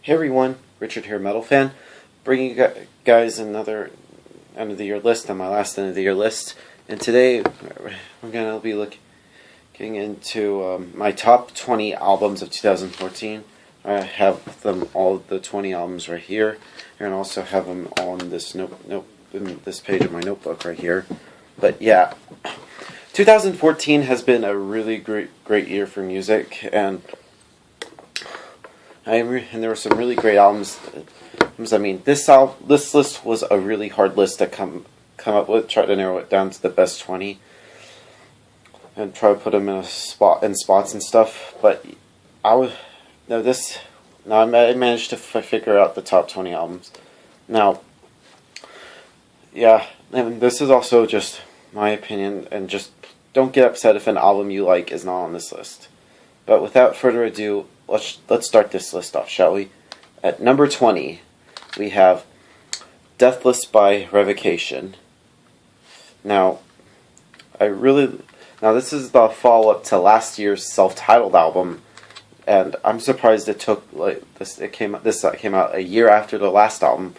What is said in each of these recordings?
Hey everyone, Richard here, Metal Fan, bringing you guys another end of the year list, on my last end of the year list. And today we're going to be looking into my top 20 albums of 2014. I have them all, the 20 albums right here, and also have them on this in this page of my notebook right here. But yeah, 2014 has been a really great year for music, and there were some really great albums. I mean, this list was a really hard list to come up with. Try to narrow it down to the best 20, and try to put them in spots and stuff. But I managed to figure out the top 20 albums. Now, yeah, and this is also just my opinion, and just don't get upset if an album you like is not on this list. But without further ado, let's start this list off, shall we? At number 20, we have Deathless by Revocation. Now, this is the follow-up to last year's self-titled album, and I'm surprised it took this. It came out a year after the last album.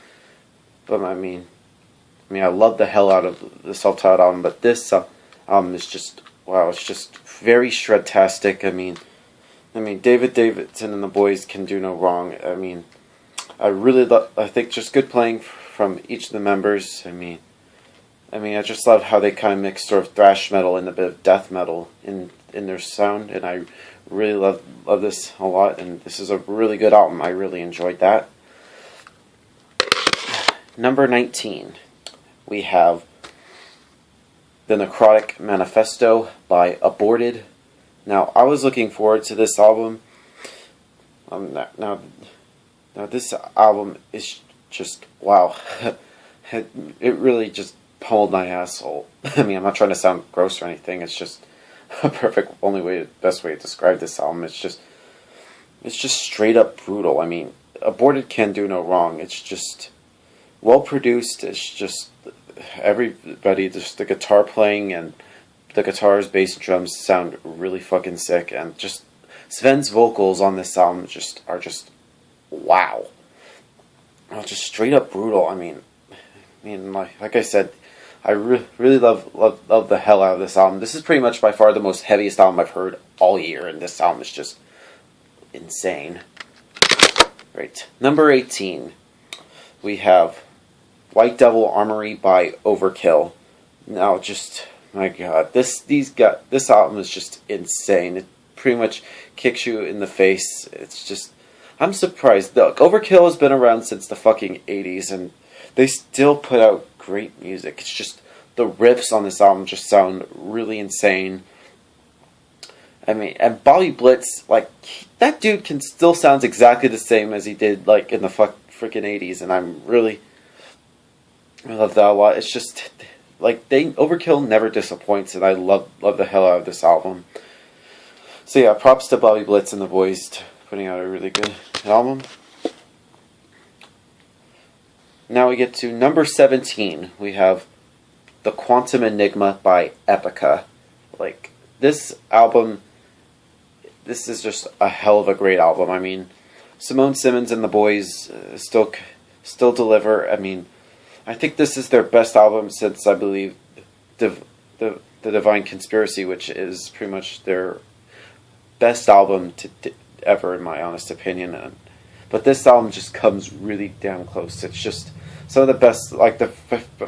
But I mean, I love the hell out of the self-titled album, but this album is just wow. It's just very shred-tastic. I mean, David Davidson and the boys can do no wrong. I think just good playing from each of the members. I just love how they kind of mix sort of thrash metal and a bit of death metal in their sound, and I really love this a lot, and this is a really good album. I really enjoyed that. Number 19, we have The Necrotic Manifesto by Aborted. Now, I was looking forward to this album. Now this album is just wow. It really just pummeled my asshole. I'm not trying to sound gross or anything. It's just a best way to describe this album. It's just straight up brutal. Aborted can do no wrong. It's just well produced. It's just everybody, just the guitar playing and the guitars, bass, and drums sound really fucking sick, and just Sven's vocals on this album are just wow. Just straight up brutal. Like I said, I really love the hell out of this album. This is pretty much by far the most heaviest album I've heard all year, and this album is just insane. Right, number 18, we have White Devil Armory by Overkill. Now, just my God, this album is just insane. It pretty much kicks you in the face. It's just, I'm surprised. Overkill has been around since the fucking 80s, and they still put out great music. It's just, the riffs on this album just sound really insane. And Bobby Blitz, that dude can still sound exactly the same as he did, in the freaking 80s, and I love that a lot. It's just, Overkill never disappoints, and I love the hell out of this album. So yeah, props to Bobby Blitz and the boys putting out a really good album. Now we get to number 17. We have The Quantum Enigma by Epica. This album, this is just a hell of a great album. Simone Simmons and the boys still deliver. I think this is their best album since, I believe, the Divine Conspiracy, which is pretty much their best album ever, in my honest opinion. But this album just comes really damn close. It's just some of the best.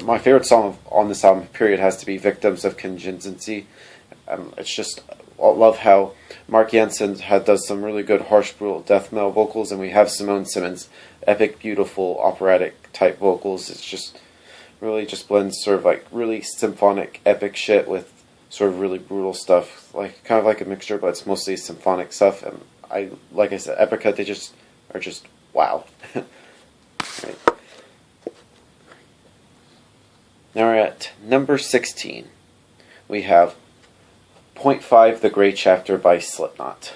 My favorite song on this album, period, has to be "Victims of Contingency." It's just, I love how Mark Jansen does some really good, harsh, brutal death metal vocals, and we have Simone Simmons' epic, beautiful, operatic type vocals. It's just really just blends sort of really symphonic, epic shit with sort of really brutal stuff, kind of like a mixture, but it's mostly symphonic stuff. And like I said, Epica, they just are just wow. Right. Now we're at number 16. We have Point 5, The Grey Chapter by Slipknot.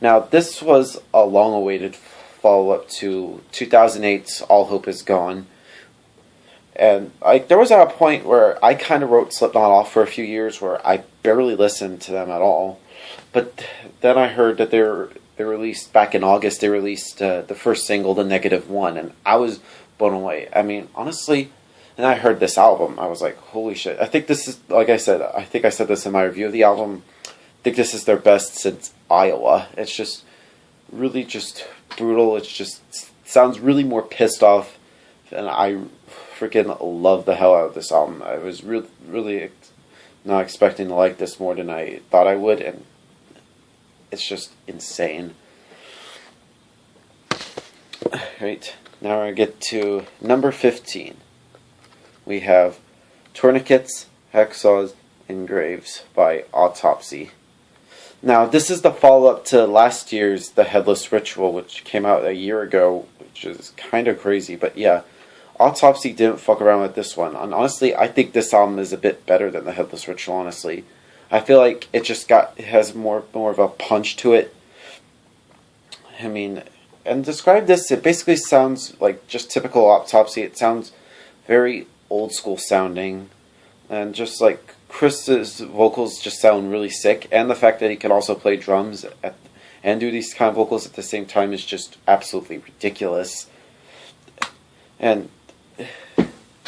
Now, this was a long-awaited follow-up to 2008's All Hope Is Gone. And there was at a point where I kind of wrote Slipknot off for a few years, where I barely listened to them at all. But then I heard that they released back in August. They released the first single, "The Negative One," and I was blown away. I mean, honestly, and I heard this album, I was like, holy shit! I think this is, like I said, I think I said this in my review of the album. I think this is their best since Iowa. It's just really just brutal. It's just sounds really more pissed off, and I freaking love the hell out of this album. I was really not expecting to like this more than I thought I would, and it's just insane. Right, now I get to number 15. We have Tourniquets, Hacksaws, and Graves by Autopsy. Now, this is the follow-up to last year's The Headless Ritual, which came out a year ago, which is kind of crazy, but yeah. Autopsy didn't fuck around with this one. And honestly, I think this album is a bit better than The Headless Ritual, honestly. I feel like it has more of a punch to it. I mean, and describe this, it basically sounds like just typical Autopsy. It sounds very old school sounding. And just like Chris's vocals just sound really sick. And the fact that he can also play drums and do these kind of vocals at the same time is just absolutely ridiculous. And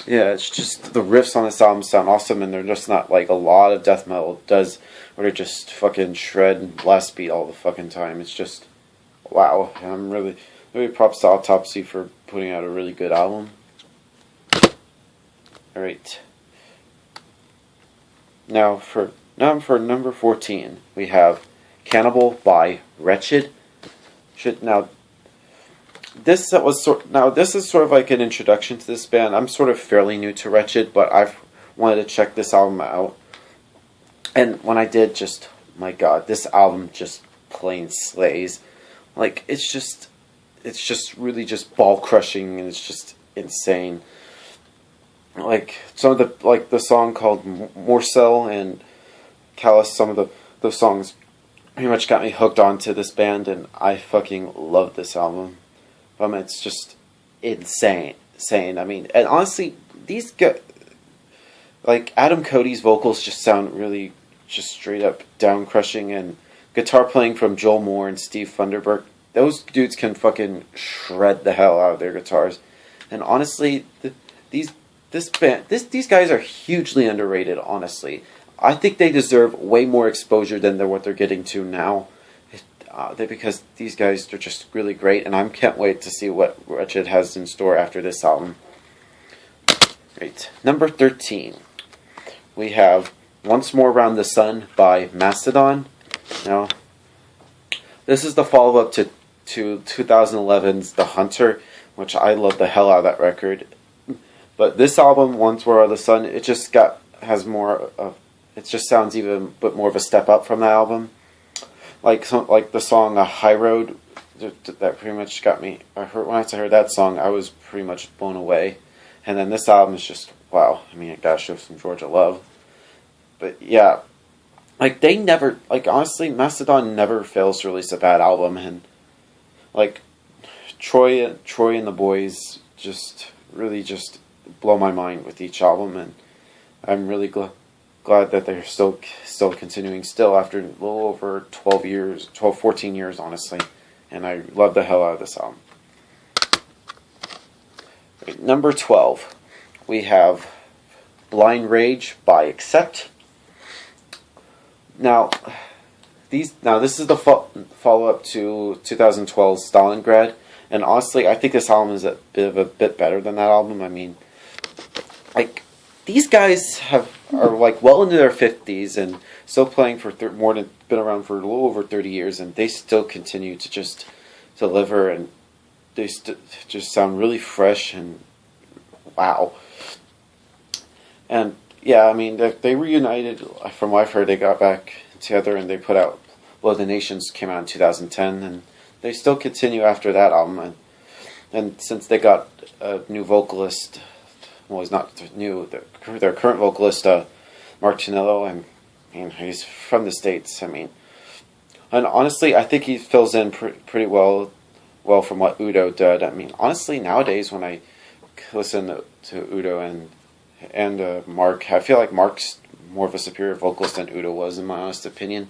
yeah, it's just the riffs on this album sound awesome, and they're just not like a lot of death metal does, where they just fucking shred and blast beat all the fucking time. It's just wow. I'm really props to Autopsy for putting out a really good album. All right. Now for number 14, we have Cannibal by Wretched. This is sort of like an introduction to this band. I'm sort of fairly new to Wretched, but I've wanted to check this album out. And when I did, just, my god, this album just plain slays. Like, it's just really just ball crushing, and it's just insane. Like, some of the song called Morsel and Callous, some of the songs pretty much got me hooked onto this band, and I fucking love this album. It's just insane. I mean, and honestly, these guys, like Adam Cody's vocals just sound really just straight up down crushing, and guitar playing from Joel Moore and Steve Funderburk. Those dudes can fucking shred the hell out of their guitars. And honestly, these guys are hugely underrated. Honestly, I think they deserve way more exposure than what they're getting to now. Because these guys are just really great, and I can't wait to see what Wretched has in store after this album. Great. Number 13, we have Once More Around the Sun by Mastodon. Now, this is the follow-up to 2011's The Hunter, which I love the hell out of that record. But this album, Once More Around the Sun, it just it just sounds even a bit more of a step up from that album. Like the song "High Road," that pretty much got me. When I heard that song, I was pretty much blown away. And then this album is just wow. I mean, I gotta show some Georgia love. But yeah, like they never, like honestly, Mastodon never fails to release a bad album, and like Troy and the boys just really just blow my mind with each album, and I'm really glad that they're still continuing after a little over 14 years, honestly. And I love the hell out of this album. Right, number 12, we have Blind Rage by Accept. Now this is the follow-up to 2012's Stalingrad, and honestly, I think this album is a bit better than that album. I mean, like, these guys are like well into their 50s and still playing for been around for a little over 30 years, and they still continue to just deliver, and they just sound really fresh and wow. And yeah, I mean they reunited. From what I've heard, they got back together and they put out Blood of the Nations, came out in 2010, and they still continue after that album. And since they got a new vocalist. Well, he's not new. Their current vocalist, Mark Tonello, and he's from the States. I mean, and honestly, I think he fills in pretty well from what Udo did. I mean, honestly, nowadays when I listen to Udo and Mark, I feel like Mark's more of a superior vocalist than Udo was, in my honest opinion.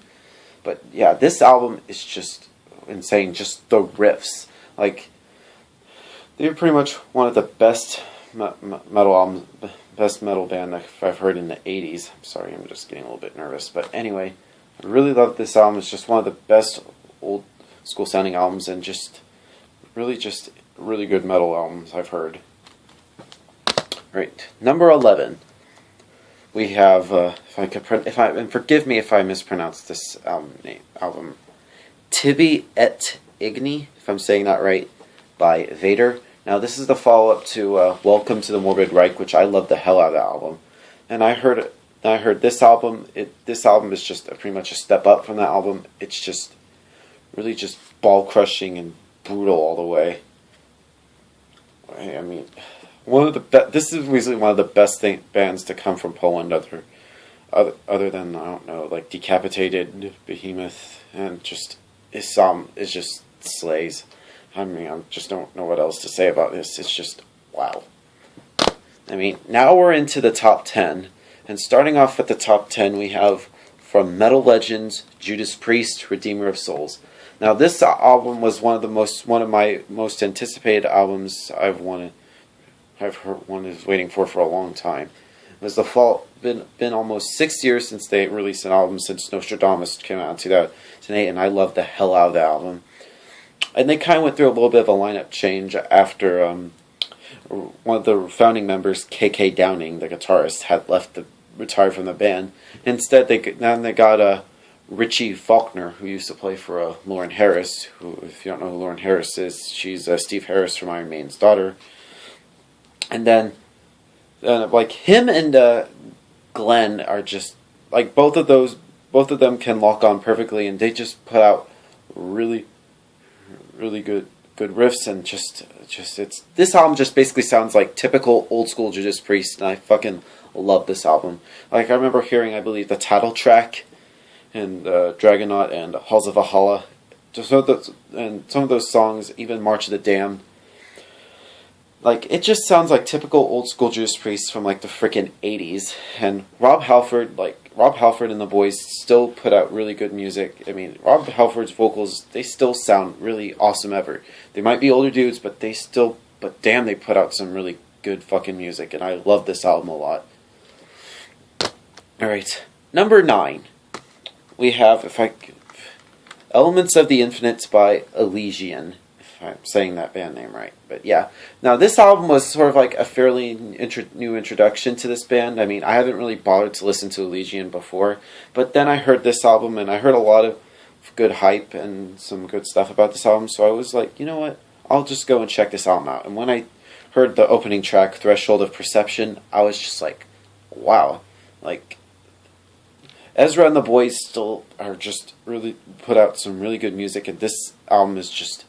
But yeah, this album is just insane. Just the riffs, like they're pretty much one of the best metal albums, best metal band I've heard in the '80s. I'm sorry, I'm just getting a little bit nervous, but anyway, I really love this album. It's just one of the best old school sounding albums, and just really good metal albums I've heard. Right, number 11. We have, and forgive me if I mispronounce this album, Tibi et Igni, if I'm saying that right, by Vader. Now, this is the follow-up to Welcome to the Morbid Reich, which I love the hell out of the album. And I heard this album. This album is just pretty much a step up from that album. It's just really just ball-crushing and brutal all the way. I mean, this is easily one of the best bands to come from Poland, other than, I don't know, like Decapitated, Behemoth, and just this album is just slays. I mean, I just don't know what else to say about this. It's just wow. I mean, now we're into the top 10, and starting off at the top 10, we have from Metal Legends, Judas Priest, Redeemer of Souls. Now, this album was one of my most anticipated albums I've wanted waiting for a long time. It was been almost 6 years since they released an album, since Nostradamus came out in 2008, and I loved the hell out of the album. And they kind of went through a little bit of a lineup change after one of the founding members, KK Downing, the guitarist, had retired from the band. Instead, they got Richie Faulkner, who used to play for Lauren Harris, who, if you don't know who Lauren Harris is, she's Steve Harris from Iron Maiden's daughter. And then, like, him and Glenn are just, like, both of them can lock on perfectly, and they just put out really good riffs, and this album just basically sounds like typical old school Judas Priest, and I fucking love this album. Like, I remember hearing, I believe, the title track, and Dragonaut, and Halls of Valhalla, and some of those songs, even March of the Damned. Like, it just sounds like typical old school Judas Priest from, like, the frickin' 80s. And Rob Halford and the boys still put out really good music. I mean, Rob Halford's vocals, they still sound really awesome ever. They might be older dudes, but damn, they put out some really good fucking music. And I love this album a lot. Alright, number 9. We have, Elements of the Infinite by Elysian. I'm saying that band name right, but yeah. Now, this album was sort of like a fairly new introduction to this band. I mean, I haven't really bothered to listen to Elysian before, but then I heard this album, and I heard a lot of good hype and some good stuff about this album, so I was like, you know what, I'll just go and check this album out. And when I heard the opening track, Threshold of Perception, I was just like, wow. Like, Ezra and the boys still are just really put out some really good music, and this album is just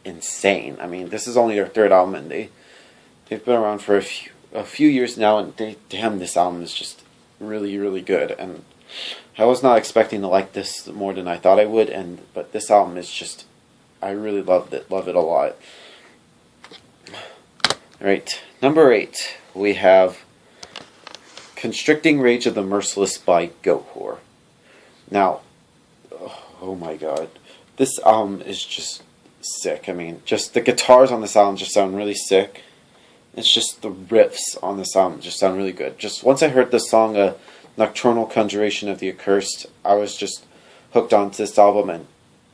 insane. I mean, this is only their third album, and they've been around for a few years now, and damn, this album is just really good. And I was not expecting to like this more than I thought I would, but this album is just, I really love it a lot. Alright, number 8, we have Constricting Rage of the Merciless by Goatwhore. Now, oh my god, this album is just sick. I mean, just the guitars on this album just sound really sick. It's just the riffs on this album just sound really good. Just once I heard the song Nocturnal Conjuration of the Accursed, I was just hooked onto this album, and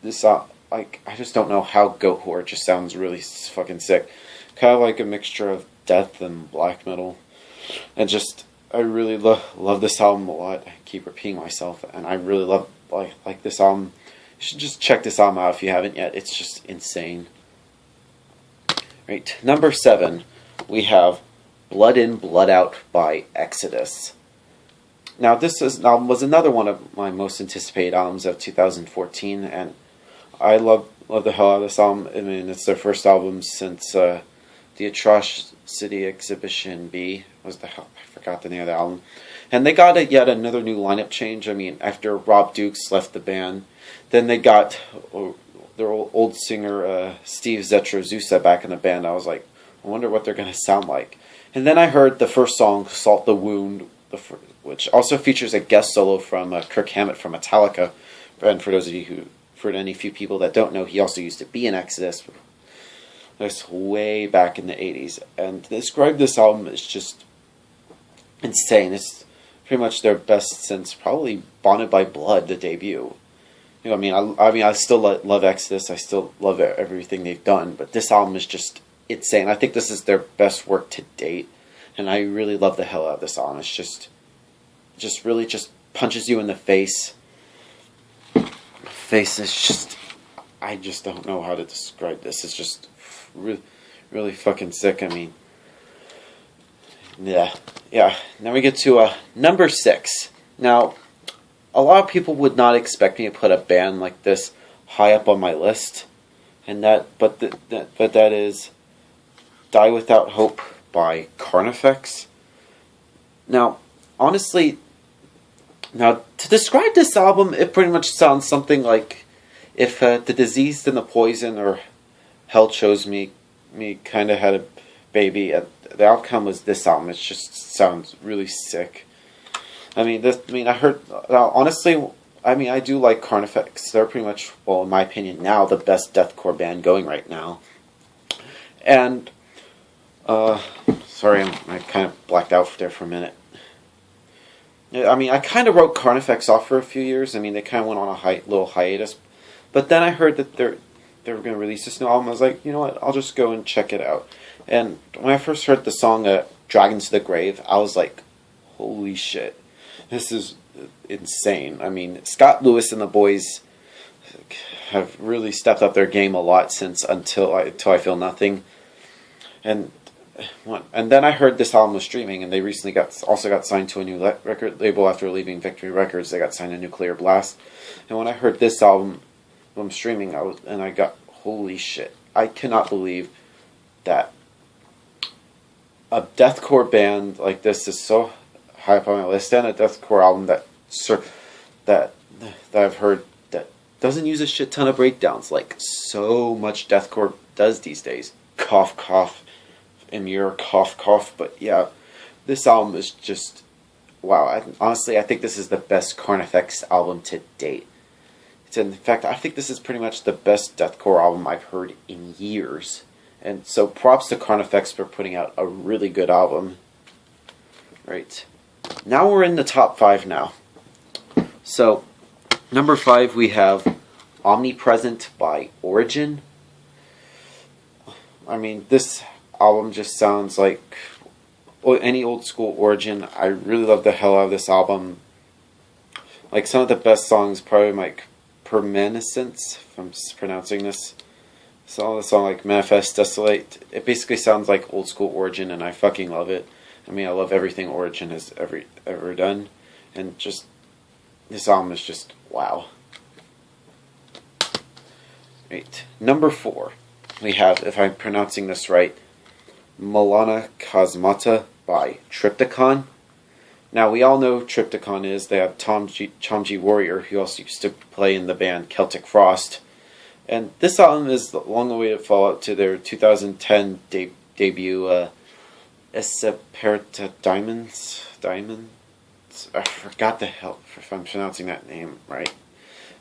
this like, I just don't know how Goatwhore just sounds really fucking sick. Kind of like a mixture of death and black metal. And just, I really love this album a lot. I keep repeating myself, and I really love like this album. You should just check this album out if you haven't yet. It's just insane. Right, number 7, we have Blood In, Blood Out by Exodus. Now, this album was another one of my most anticipated albums of 2014, and I love the hell out of this album. I mean, it's their first album since the Atrocity Exhibition B. I forgot the name of the album. And they got yet another new lineup change. I mean, after Rob Dukes left the band, then they got their old singer Steve Zetrozusa back in the band. I was like, I wonder what they're going to sound like. And then I heard the first song, Salt the Wound, which also features a guest solo from Kirk Hammett from Metallica. And for those of you who for any few people that don't know, he also used to be in Exodus. That's way back in the 80s. And to describe this album is just insane. It's pretty much their best since probably Bonded by Blood, the debut. You know, I still love Exodus. I still love everything they've done. But this album is just insane. I think this is their best work to date. And I really love the hell out of this album. It's just really just punches you in the face. Face is just, I just don't know how to describe this. It's just really, really fucking sick. I mean, yeah. Now we get to number 6. Now, a lot of people would not expect me to put a band like this high up on my list, and but that is "Die Without Hope" by Carnifex. Now, honestly, to describe this album, it pretty much sounds something like if The Diseased and the Poison or Hell Chose Me kind of had a baby. The outcome was this album. It just sounds really sick. I heard, honestly, I do like Carnifex. They're pretty much, well, in my opinion, now the best deathcore band going right now. And, sorry, I kind of blacked out there for a minute. I kind of wrote Carnifex off for a few years. They kind of went on a little hiatus. But then I heard that they were going to release this new album. I was like, you know what, I'll just go and check it out. And when I first heard the song Dragons to the Grave, I was like, holy shit, this is insane. Scott Lewis and the boys have really stepped up their game a lot since Until I Feel Nothing. And then I heard this album was streaming, and they recently also got signed to a new record label after leaving Victory Records. They got signed to Nuclear Blast. And when I heard this album from streaming, I got, holy shit, I cannot believe that a deathcore band like this is so high up on my list, and a deathcore album that I've heard that doesn't use a shit ton of breakdowns like so much deathcore does these days. Cough, cough. Emir, cough, cough. But yeah, this album is just wow. Honestly, I think this is the best Carnifex album to date. In fact, I think this is pretty much the best deathcore album I've heard in years. And so props to Carnifex for putting out a really good album. Right. Now we're in the top 5 now. So, number 5 we have Omnipresent by Origin. This album just sounds like any old school Origin. I really love the hell out of this album. Like, some of the best songs, probably like Permanescence, if I'm pronouncing this. The song like Manifest Desolate. It basically sounds like old school Origin, and I fucking love it. I love everything Origin has ever done. And just, this album is just wow. Right. Number 4. We have, if I'm pronouncing this right, Milana Kosmata by Trypticon. Now, we all know Trypticon is. They have Tom G. Warrior, who also used to play in the band Celtic Frost. And this album is a long way to follow up to their 2010 debut, Esperta Diamonds? I forgot the hell if I'm pronouncing that name right.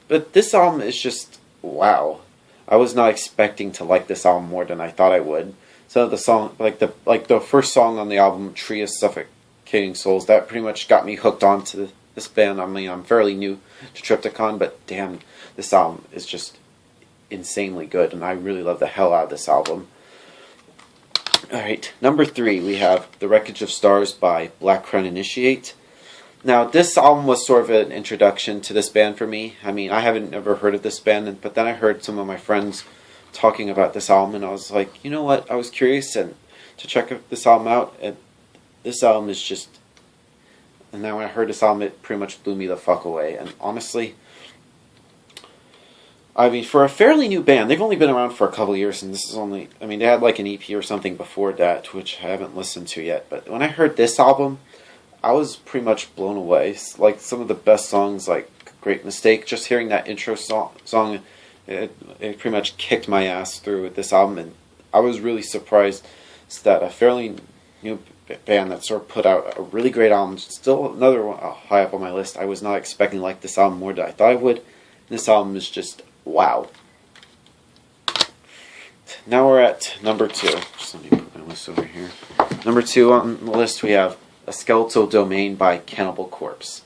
But this album is just, wow. I was not expecting to like this album more than I thought I would. So the song, like the first song on the album, Tree of Suffocating Souls, that pretty much got me hooked onto this band. I'm fairly new to Trypticon, but damn, this album is just insanely good, and I really love the hell out of this album. Alright, number 3, we have The Wreckage of Stars by Black Crown Initiate. Now, this album was sort of an introduction to this band for me. I haven't ever heard of this band, but then I heard some of my friends talking about this album, and I was like, you know what, I was curious and to check this album out, and this album is just, and then when I heard this album, it pretty much blew me the fuck away. And honestly, for a fairly new band, they've only been around for a couple years, and this is only, they had like an EP or something before that, which I haven't listened to yet, but when I heard this album, I was pretty much blown away. Like, some of the best songs, like Great Mistake, just hearing that intro song, it pretty much kicked my ass through with this album, and I was really surprised that a fairly new band that sort of put out a really great album, still another one high up on my list. I was not expecting to like this album more than I thought I would. This album is just wow. Now we're at number 2. Just let me put my list over here. Number 2 on the list, we have A Skeletal Domain by Cannibal Corpse.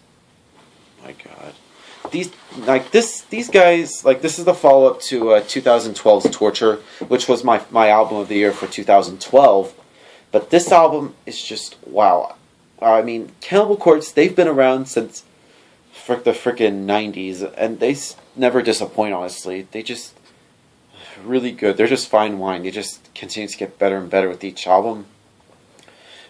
My God. These guys, like, this is the follow-up to 2012's Torture, which was my album of the year for 2012. But this album is just, wow. I mean, Cannibal Corpse, they've been around since the frickin' 90s, and they never disappoint, honestly. They just, really good. They're just fine wine. They just continue to get better and better with each album.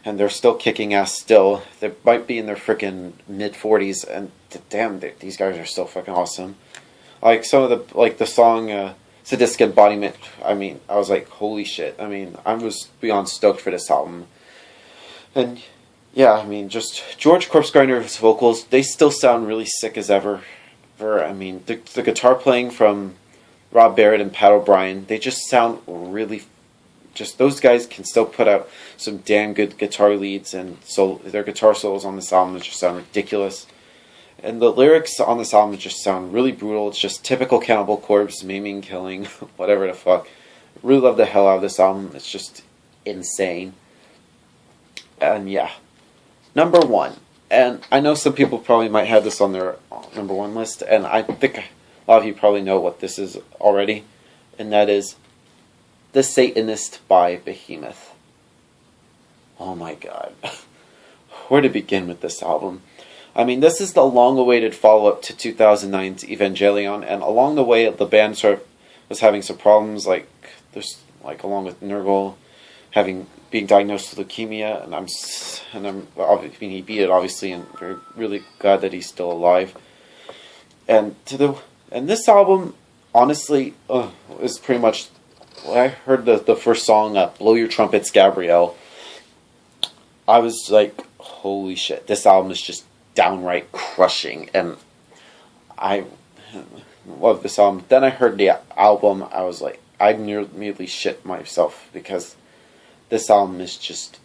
And they're still kicking ass still. They might be in their frickin' mid-40s, and damn, these guys are still fucking awesome. Like, some of the, like, the song, Sadistic Embodiment, I mean, I was like, holy shit. I mean, I was beyond stoked for this album. And, yeah, I mean, just George Corpsegrinder's vocals, they still sound really sick as ever. I mean, the guitar playing from Rob Barrett and Pat O'Brien, they just sound really, just those guys can still put out some damn good guitar leads, and so their guitar solos on this album just sound ridiculous. And the lyrics on this album just sound really brutal. It's just typical Cannibal Corpse, maiming, killing, whatever the fuck. Really love the hell out of this album. It's just insane. And yeah, number 1. And I know some people probably might have this on their number 1 list, and I think a lot of you probably know what this is already, and that is The Satanist by Behemoth. Oh my God. Where to begin with this album? I mean, this is the long-awaited follow-up to 2009's Evangelion, and along the way, the band was having some problems, like, along with Nurgle being diagnosed with leukemia, and I mean, he beat it, obviously, and we're really glad that he's still alive. And this album, honestly, is pretty much, when I heard the first song, Blow Your Trumpets, Gabrielle, I was like, holy shit, this album is just downright crushing, and I love this album. Then I heard the album, I was like, I nearly shit myself, because this album is just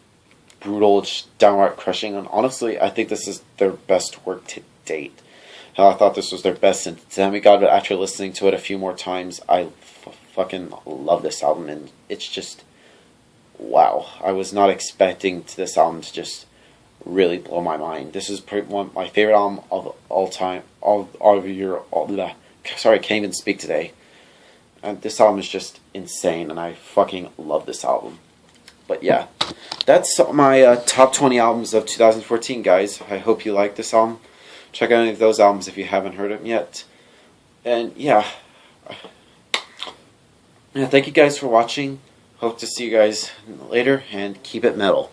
brutal, just downright crushing, and honestly, I think this is their best work to date. I thought this was their best since Demigod, but after listening to it a few more times, I fucking love this album, and it's just, wow. I was not expecting this album to just really blow my mind. This is one of my favorite album of all time, sorry, I can't even speak today. And this album is just insane, and I fucking love this album. But yeah, that's my top 20 albums of 2014, guys. I hope you like this album. Check out any of those albums if you haven't heard them yet. And yeah, thank you guys for watching. Hope to see you guys later, and keep it metal.